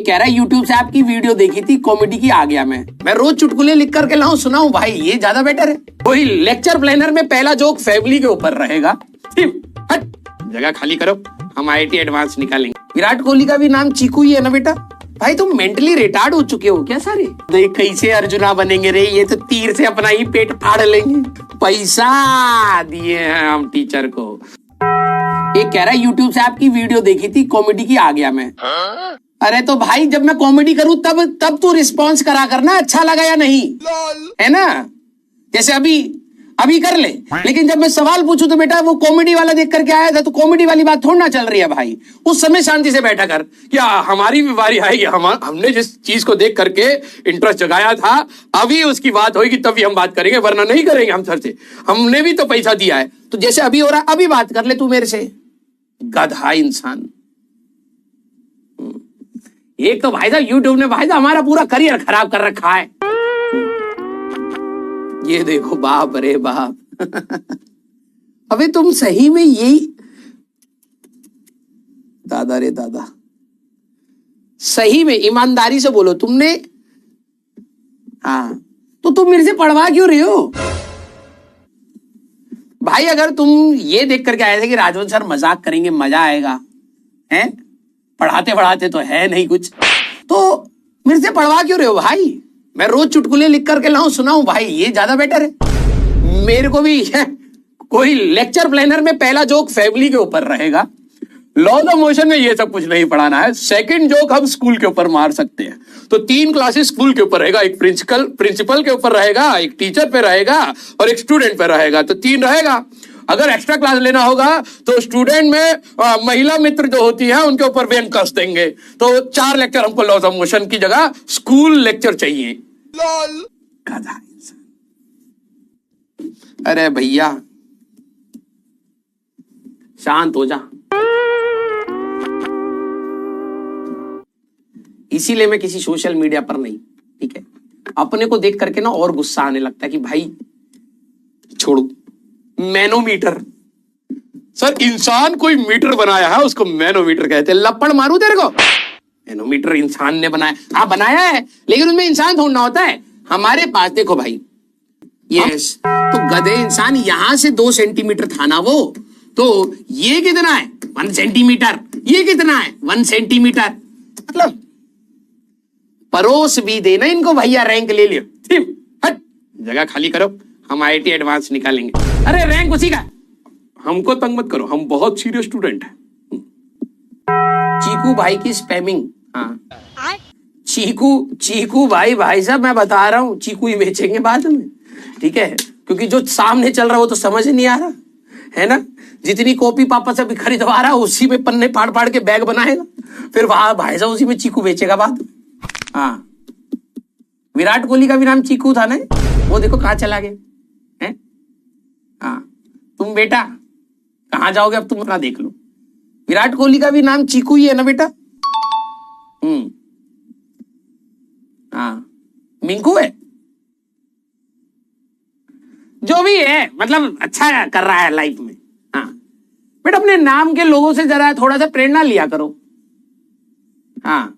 कह रहा है यूट्यूब से आपकी वीडियो देखी थी, कॉमेडी की, आ गया मैं रोज चुटकुले लिख करके लाऊं सुनाऊं भाई, ये ज्यादा बेटर है। वही लेक्चर प्लानर में पहला जोक फैमिली के ऊपर रहेगा। हट, जगह खाली करो, हम आईआईटी एडवांस निकालेंगे। विराट कोहली का भी नाम चीकू ही है ना बेटा? भाई तुम मेंटली रिटार्ड हो चुके हो क्या सारे? देख कैसे अर्जुना बनेंगे रे, ये तो तीर से अपना ही पेट फाड़ लेंगे। पैसा दिए हैं हम टीचर को। ये कह रहा है यूट्यूब से आपकी वीडियो देखी थी, कॉमेडी की, आ गया मैं। अरे तो भाई जब मैं कॉमेडी करूं तब तू रिस्पॉन्स करा करना, अच्छा लगा या नहीं, है ना? जैसे अभी कर ले, लेकिन जब मैं सवाल पूछूं तो बेटा वो कॉमेडी वाला देख करके आया था, तो कॉमेडी वाली बात थोड़ी ना चल रही है भाई। उस समय शांति से बैठा कर, क्या हमारी भी बारी आएगी, हमने जिस चीज को देख करके इंटरेस्ट जगाया था, अभी उसकी बात होगी तभी हम बात करेंगे, वरना नहीं करेंगे हम सर से। हमने भी तो पैसा दिया है, तो जैसे अभी हो रहा अभी बात कर ले तू मेरे से, गधा इंसान। एक तो भाई साहब यूट्यूब ने भाई साहब हमारा पूरा करियर खराब कर रखा है। ये देखो, बाप रे बाप। अबे तुम सही में यही, दादा रे दादा, सही में ईमानदारी से बोलो तुमने, हाँ तो तुम मेरे से पढ़वा क्यों रहे हो भाई? अगर तुम ये देख करके आए थे कि राजवंश सर मजाक करेंगे, मजा आएगा, हैं? पढ़ाते पढ़ाते तो है नहीं कुछ, तो मेरे से पढ़वा क्यों रहे हो भाई? मैं रोज चुटकुले लिख करके लाऊं सुनाऊं भाई, ये ज्यादा बेटर है। मेरे को भी कोई लेक्चर प्लानर में पहला जोक फैमिली के ऊपर रहेगा, लॉ ऑफ मोशन में ये सब कुछ नहीं पढ़ाना है। सेकंड जोक हम स्कूल के ऊपर मार सकते हैं, तो 3 क्लासेस स्कूल के ऊपर रहेगा, एक प्रिंसिपल के ऊपर रहेगा, एक टीचर पे रहेगा और एक स्टूडेंट पे रहेगा, तो 3 रहेगा। अगर एक्स्ट्रा क्लास लेना होगा तो स्टूडेंट में महिला मित्र जो होती है उनके ऊपर भी कस देंगे, तो 4 लेक्चर हमको लॉ ऑफ मोशन की जगह स्कूल लेक्चर चाहिए। अरे भैया शांत हो जा। इसीलिए मैं किसी सोशल मीडिया पर नहीं, ठीक है? अपने को देख करके ना और गुस्सा आने लगता है कि भाई छोड़ो। मैनोमीटर, सर इंसान कोई मीटर बनाया है उसको मैनोमीटर कहते हैं। लपड़ मारू तेरे को, मैनोमीटर इंसान ने बनाया, हाँ बनाया है, लेकिन उसमें इंसान ढूंढना होता है। हमारे पास देखो भाई, यस, तो गधे इंसान यहां से 2 सेंटीमीटर था ना वो, तो ये कितना है 1 सेंटीमीटर, ये कितना है 1 सेंटीमीटर, मतलब परोस भी देना इनको भैया, रैंक ले लियो। हट, जगह खाली करो, हम आईआईटी एडवांस निकालेंगे। अरे रैंक उसी का, हमको तंग मत करो, हम बहुत सीरियस स्टूडेंट हैं। चीकू भाई की स्पैमिंग, हाँ चीकू भाई साहब मैं बता रहा हूँ, चीकू ही बेचेंगे बाद में, ठीक है? क्योंकि जो सामने चल रहा है वो तो समझ नहीं आ रहा है ना। जितनी कॉपी पापा से भी खरीदवा रहा उसी में पन्ने फाड़ फाड़ के बैग बनाएगा, फिर वहां भाई साहब उसी में चीकू बेचेगा बाद में। हाँ, विराट कोहली का भी नाम चीकू था ना, वो देखो कहाँ चला गया है। हाँ तुम बेटा कहाँ जाओगे अब, तुम अपना देख लो। विराट कोहली का भी नाम चीकू ही है ना बेटा? हाँ मिंकू है, जो भी है, मतलब अच्छा कर रहा है लाइफ में। हाँ बेटा अपने नाम के लोगों से जरा थोड़ा सा प्रेरणा लिया करो। हाँ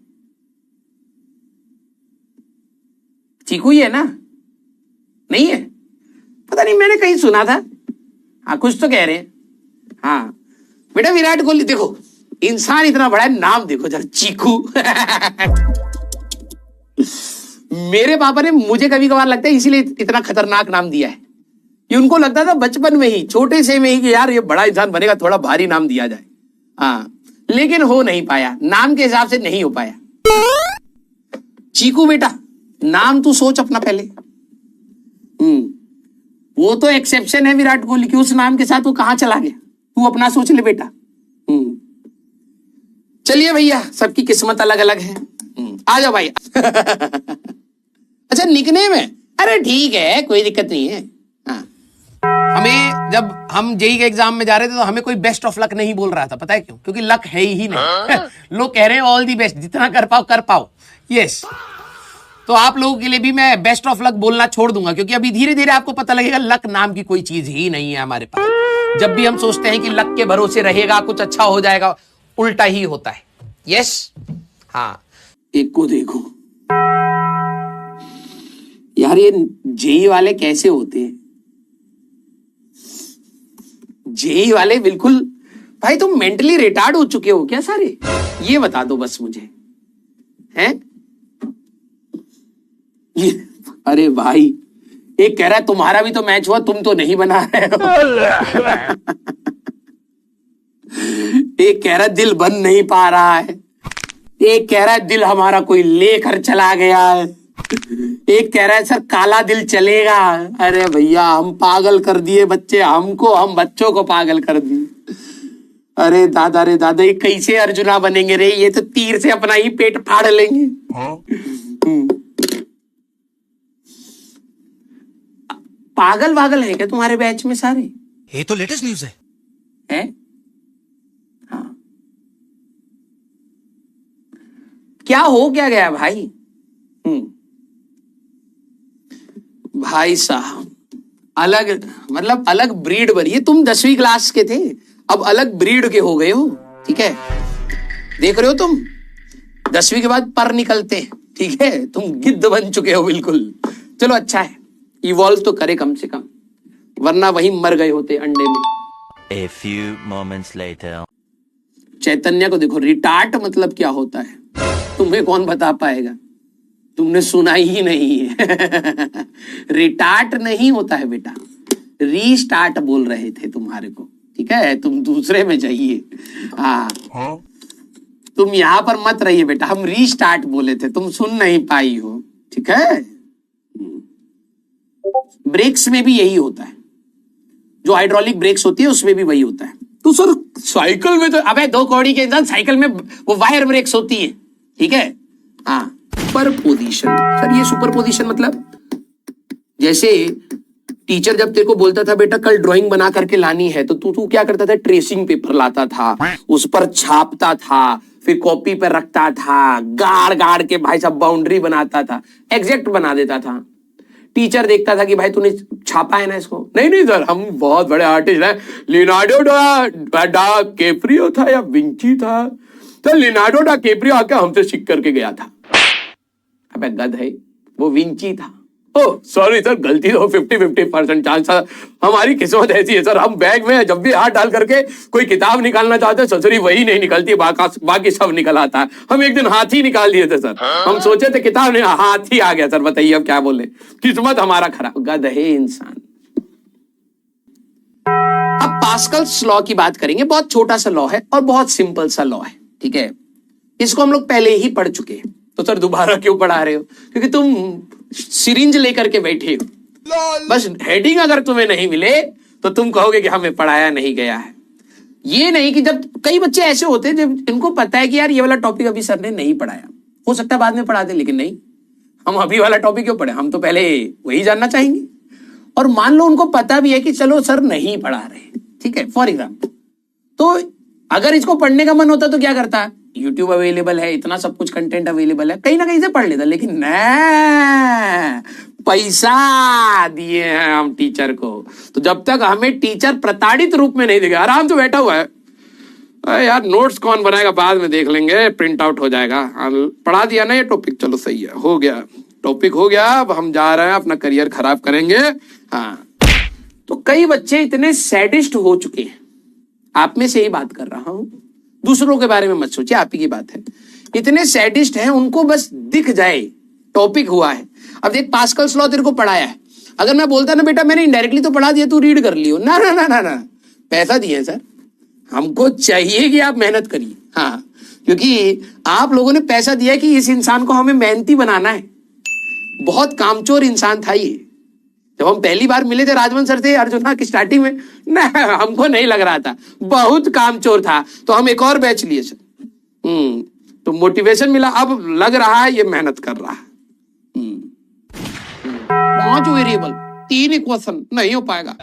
चीकू ही है ना? नहीं है, पता नहीं, मैंने कहीं सुना था। हाँ कुछ तो कह रहे हैं। हाँ बेटा विराट कोहली देखो, इंसान इतना बड़ा है, नाम देखो जरा, चीकू। मेरे पापा ने मुझे कभी कभार लगता है इसीलिए इतना खतरनाक नाम दिया है, कि उनको लगता था बचपन में ही, छोटे से में ही, कि यार ये बड़ा इंसान बनेगा, थोड़ा भारी नाम दिया जाए। हाँ लेकिन हो नहीं पाया, नाम के हिसाब से नहीं हो पाया। चीकू बेटा नाम तू सोच अपना पहले। वो तो एक्सेप्शन है विराट कोहली की, उस नाम के साथ वो कहां चला गया, तू अपना सोच ले बेटा। चलिए भैया, सबकी किस्मत अलग अलग है। आ जाओ भाई। अच्छा निकनेम है, अरे ठीक है कोई दिक्कत नहीं है। हाँ हमें जब हम जेईई के एग्जाम में जा रहे थे तो हमें कोई बेस्ट ऑफ लक नहीं बोल रहा था, पता है क्यों? क्योंकि लक है ही नहीं। लोग कह रहे हैं ऑल दी बेस्ट, जितना कर पाओ कर पाओ। यस, तो आप लोगों के लिए भी मैं बेस्ट ऑफ लक बोलना छोड़ दूंगा, क्योंकि अभी धीरे धीरे आपको पता लगेगा लक नाम की कोई चीज ही नहीं है हमारे पास। जब भी हम सोचते हैं कि लक के भरोसे रहेगा, कुछ अच्छा हो जाएगा, उल्टा ही होता है। यस हाँ एक को देखो यार, ये जेई वाले कैसे होते हैं? जेई वाले बिल्कुल, भाई तुम मेंटली रिटार्ड हो चुके हो क्या सारे? ये बता दो बस मुझे, हैं? ये अरे भाई, एक कह रहा है तुम्हारा भी तो मैच हुआ, तुम तो नहीं बना रहे हो। एक कह रहा है दिल बन नहीं पा रहा है, एक कह रहा है दिल हमारा कोई लेकर चला गया है, एक कह रहा है सर काला दिल चलेगा। अरे भैया, हम पागल कर दिए बच्चे हमको, हम बच्चों को पागल कर दिए। अरे दादा रे दादा, ये कैसे अर्जुना बनेंगे रे? ये तो तीर से अपना ही पेट फाड़ लेंगे। पागल वागल है क्या तुम्हारे बैच में सारे? ये तो लेटेस्ट न्यूज़ है? हाँ, क्या हो क्या गया भाई? भाई साहब, अलग मतलब अलग ब्रीड बनी है। तुम 10वीं क्लास के थे, अब अलग ब्रीड के हो गए हो, ठीक है? देख रहे हो तुम, 10वीं के बाद पर निकलते, ठीक है? तुम गिद्ध बन चुके हो बिल्कुल। चलो अच्छा है, इवॉल्व तो करे कम से कम, वरना वहीं मर गए होते अंडे में। A few moments later. चैतन्य को देखो, रिटार्ट मतलब क्या होता है तुम्हें कौन बता पाएगा? तुमने सुना ही नहीं है। रिटार्ट नहीं होता है बेटा, रीस्टार्ट बोल रहे थे तुम्हारे को, ठीक है? तुम दूसरे में जाइए। हाँ, तुम यहां पर मत रहिए बेटा, हम रीस्टार्ट बोले थे, तुम सुन नहीं पाई हो, ठीक है? ब्रेक्स में भी यही होता है, जो हाइड्रोलिक ब्रेक्स होती है उसमें भी वही होता है। तो सर साइकिल में तो, अबे 2 कौड़ी के इंसान, साइकिल में वो वायर ब्रेक्स होती है, ठीक है? हाँ, सुपर पोजीशन। सर ये सुपर पोजीशन मतलब, जैसे टीचर जब तेरे को बोलता था बेटा कल ड्राइंग बना करके लानी है, तो तू क्या करता था? ट्रेसिंग पेपर लाता था, उस पर छापता था, फिर कॉपी पर रखता था, गाड़ गाड़ के भाई साहब बाउंड्री बनाता था, एग्जैक्ट बना देता था। टीचर देखता था कि भाई तूने छापा है ना इसको? नहीं नहीं सर, हम बहुत बड़े आर्टिस्ट हैं, लियोनार्डो डा कैप्रियो था या विंची था, तो लियोनार्डो डा कैप्रियो आके हमसे सीख करके गया था। अबे गध है, वो विंची था। ओह सॉरी सर, गलती तो 50-50% चांस था, हमारी किस्मत ऐसी है सर, हम बैग में जब भी हाथ डाल करके कोई किताब निकालना चाहते ससुरी वही नहीं निकलती, बाकी सब निकल आता है। हम एक दिन हाथी निकाल दिए थे सर, हम सोचे थे किताब नहीं, हाथी आ गया सर, बताइए अब क्या बोले? किस्मत हमारा खराब। गध है इंसान। अब पास्कल्स लॉ की बात करेंगे, बहुत छोटा सा लॉ है और बहुत सिंपल सा लॉ है, ठीक है? इसको हम लोग पहले ही पढ़ चुके हैं, तो सर दोबारा क्यों पढ़ा रहे हो? क्योंकि तुम सिरिंज लेकर के बैठे हो, बस हेडिंग अगर तुम्हें नहीं मिले तो तुम कहोगे कि हमें पढ़ाया नहीं गया है। ये नहीं कि जब कई बच्चे ऐसे होते हैं जब इनको पता है कि यार ये वाला टॉपिक अभी सर ने नहीं पढ़ाया, हो सकता है बाद में पढ़ा दे, लेकिन नहीं, हम अभी वाला टॉपिक क्यों पढ़े? हम तो पहले वही जानना चाहेंगे। और मान लो उनको पता भी है कि चलो सर नहीं पढ़ा रहे, ठीक है, फॉर एग्जाम्पल, तो अगर इसको पढ़ने का मन होता तो क्या करता? यूट्यूब अवेलेबल है, इतना सब कुछ कंटेंट अवेलेबल है, कहीं ना कहीं से पढ़ लेता। लेकिन नहीं, पैसा दिए हैं हम टीचर को, तो जब तक हमें टीचर प्रताड़ित रूप में नहीं देगा, आराम से बैठा हुआ है, अरे यार नोट्स कौन बनाएगा, बाद में देख लेंगे, प्रिंट आउट हो जाएगा, पढ़ा दिया ना ये टॉपिक, चलो सही है, हो गया टॉपिक, हो गया, अब हम जा रहे हैं अपना करियर खराब करेंगे। हाँ, तो कई बच्चे इतने सैडिस्ट हो चुके हैं, आप में से ही बात कर रहा हूं, दूसरों के बारे में मत सोचिए, आप ही की बात है। इतने सैडिस्ट हैं, उनको बस दिख जाए टॉपिक हुआ है। अब देख, पास्कल्स लॉ तेरे को पढ़ाया है, अगर मैं बोलता ना बेटा मैंने इनडायरेक्टली तो पढ़ा दिया, तू रीड कर लियो, ना ना ना ना ना, पैसा दिए सर, हमको चाहिए कि आप मेहनत करिए। हाँ, क्योंकि आप लोगों ने पैसा दिया कि इस इंसान को हमें मेहनती बनाना है। बहुत कामचोर इंसान था ये। जब हम पहली बार मिले थे राजवन सर से अर्जुना की स्टार्टिंग में, ना हमको नहीं लग रहा था, बहुत कामचोर था, तो हम एक और बैच लिए सर। तो मोटिवेशन मिला, अब लग रहा है ये मेहनत कर रहा है। 5 वेरिएबल 3 इक्वेशन नहीं हो पाएगा।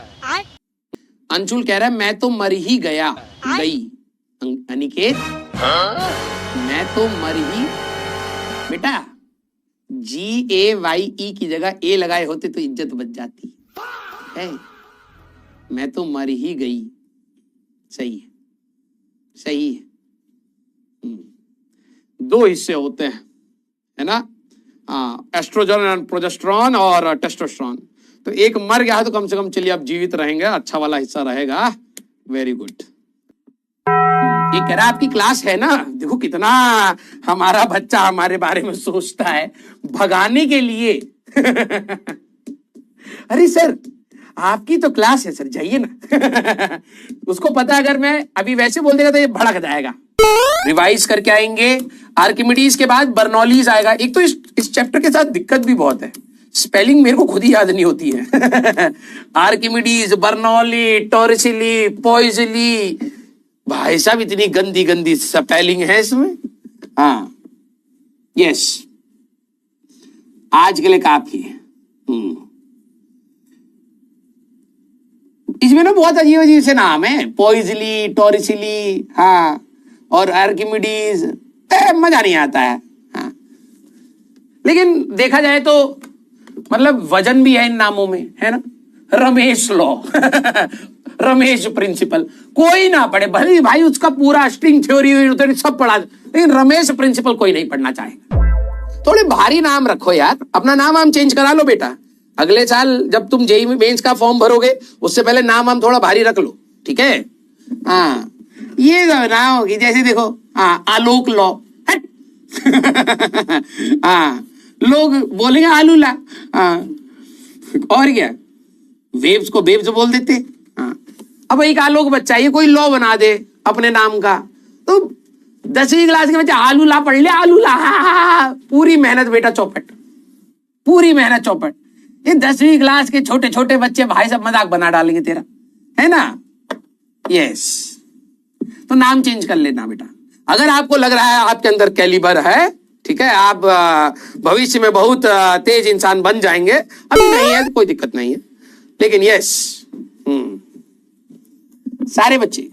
अंशुल कह रहा है मैं तो मर ही गया गई। अनिकेत मैं तो मर ही, बेटा GAYE की जगह ए लगाए होते तो इज्जत बच जाती है। मैं तो मर ही गई, सही है, सही है। 2 हिस्से होते हैं, है ना, हाँ, एस्ट्रोजन एंड प्रोजेस्टेरॉन और टेस्टोस्टेरोन। तो एक मर गया है तो कम से कम चलिए आप जीवित रहेंगे, अच्छा वाला हिस्सा रहेगा। Very good. ये कह रहा आपकी क्लास है ना, देखो कितना हमारा बच्चा हमारे बारे में सोचता है भगाने के लिए। अरे सर आपकी तो क्लास है सर, जाइए ना। उसको पता अगर मैं अभी वैसे बोल देगा तो ये भड़क जाएगा। रिवाइज करके आएंगे। आर्किमिडीज के बाद बर्नौलीज आएगा। एक तो इस चैप्टर के साथ दिक्कत भी बहुत है, स्पेलिंग मेरे को खुद ही याद नहीं होती है। आर्किमिडीज, बर्नौली, टॉर्सिली, पॉइजली, भाई साहब इतनी गंदी गंदी स्पेलिंग है इसमें। हाँ यस, आज के लिए काफी है। इसमें ना बहुत अजीब अजीब से नाम है, पॉइजली, टॉर्सिली, हाँ, और आर्किमिडीज, मजा नहीं आता है। हाँ, लेकिन देखा जाए तो मतलब वजन भी है इन नामों में, है ना। रमेश लॉ, रमेश प्रिंसिपल, कोई ना पढ़े भले भाई उसका पूरा स्ट्रिंग थ्योरी सब पढ़ा, लेकिन रमेश प्रिंसिपल कोई नहीं पढ़ना चाहेगा। थोड़े भारी नाम रखो यार, अपना नाम हम चेंज करा लो बेटा। अगले साल जब तुम जेईई मेंस का फॉर्म भरोगे उससे पहले नाम हम थोड़ा भारी रख लो, ठीक है। हाँ, ये ना होगी जैसे देखो, हाँ, आलोक लॉ। हाँ, लोग बोलेंगे आलूला। हाँ, और क्या, वेव्स को बेब्स बोल देते। हाँ, अब एक आलोक बच्चा ये कोई लॉ बना दे अपने नाम का, तो 10वीं क्लास के बच्चे आलूला पढ़ ले, आलूला। पूरी मेहनत बेटा चौपट, पूरी मेहनत चौपट। ये 10वीं क्लास के छोटे छोटे बच्चे भाई सब मजाक बना डालेंगे तेरा, है ना। यस, तो नाम चेंज कर लेना बेटा। अगर आपको लग रहा है आपके अंदर कैलिबर है, ठीक है, आप भविष्य में बहुत तेज इंसान बन जाएंगे, अभी नहीं है कोई दिक्कत नहीं है, लेकिन यस, सारे बच्चे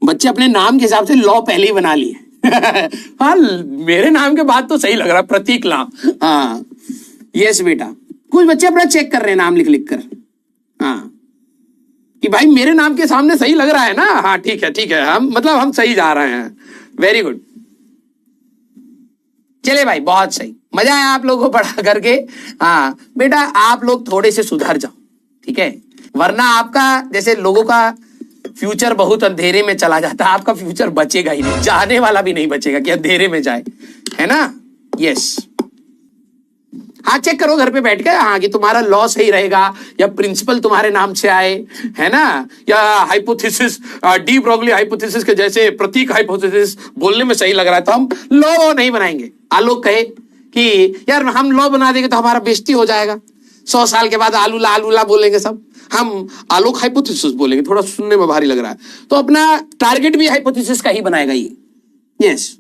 बच्चे अपने नाम के हिसाब से लॉ पहले ही बना लिए। हाँ, मेरे नाम के बाद तो सही लग रहा, प्रतीक लॉ। हाँ यस बेटा, कुछ बच्चे अपना चेक कर रहे हैं नाम लिख लिख कर, हाँ, कि भाई मेरे नाम के सामने सही लग रहा है ना। हाँ ठीक है ठीक है, हम सही जा रहे हैं। वेरी गुड, चले भाई, बहुत सही, मजा आया आप लोगों को पढ़ा करके। हाँ बेटा, आप लोग थोड़े से सुधर जाओ, ठीक है, वरना आपका जैसे लोगों का फ्यूचर बहुत अंधेरे में चला जाता है, आपका फ्यूचर बचेगा ही नहीं, जाने वाला भी नहीं बचेगा कि अंधेरे में जाए, है ना। यस, हाँ, चेक करो घर पे बैठ के, हाँ, कि तुम्हारा लॉ सही रहेगा या प्रिंसिपल तुम्हारे नाम से आए, है ना, या हाइपोथेसिस, डी ब्रोगली हाइपोथेसिस के जैसे प्रतीक हाइपोथेसिस बोलने में सही लग रहा है तो हम लॉ नहीं बनाएंगे। आलोक कहे कि यार हम लॉ बना देंगे तो हमारा बेइज्जती हो जाएगा, 100 साल के बाद आलूला आलूला बोलेंगे सब, हम आलोक हाइपोथेसिस बोलेंगे, थोड़ा सुनने में भारी लग रहा है, तो अपना टारगेट भी हाइपोथेसिस का ही बनाएगा ये। यस,